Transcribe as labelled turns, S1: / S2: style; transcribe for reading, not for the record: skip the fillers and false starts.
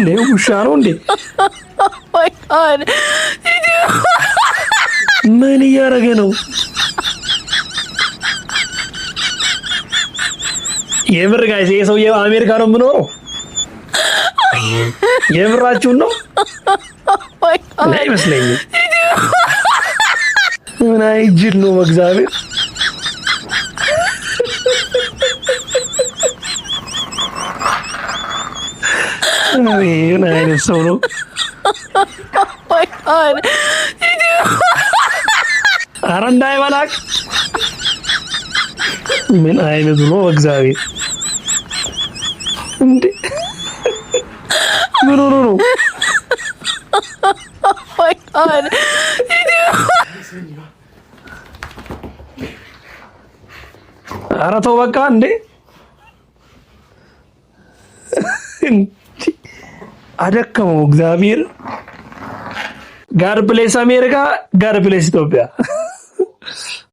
S1: እንዴ? ውሻ ነው እንዴ?
S2: My God.
S1: ምን እያደረገ ነው? የምር ጋይስ ይሄ ሰውዬ አሜሪካ ነው የምኖረው? የምራችሁን ነው?
S2: My God.
S1: አይመስለኝም። ምን አይጅል ነው በእግዚአብሔር። ምን አይነት ሰው ነው?
S2: My God.
S1: ኧረ እንዳይበላክ። ምን አይነት ነው በእግዚአብሔር እንዴ? ምን ሆኖ ነው?
S2: My God.
S1: ኧረ ተው በቃ እንዴ! አደከመው እግዚአብሔር። ጋድ ብሌስ አሜሪካ፣ ጋድ ብሌስ ኢትዮጵያ።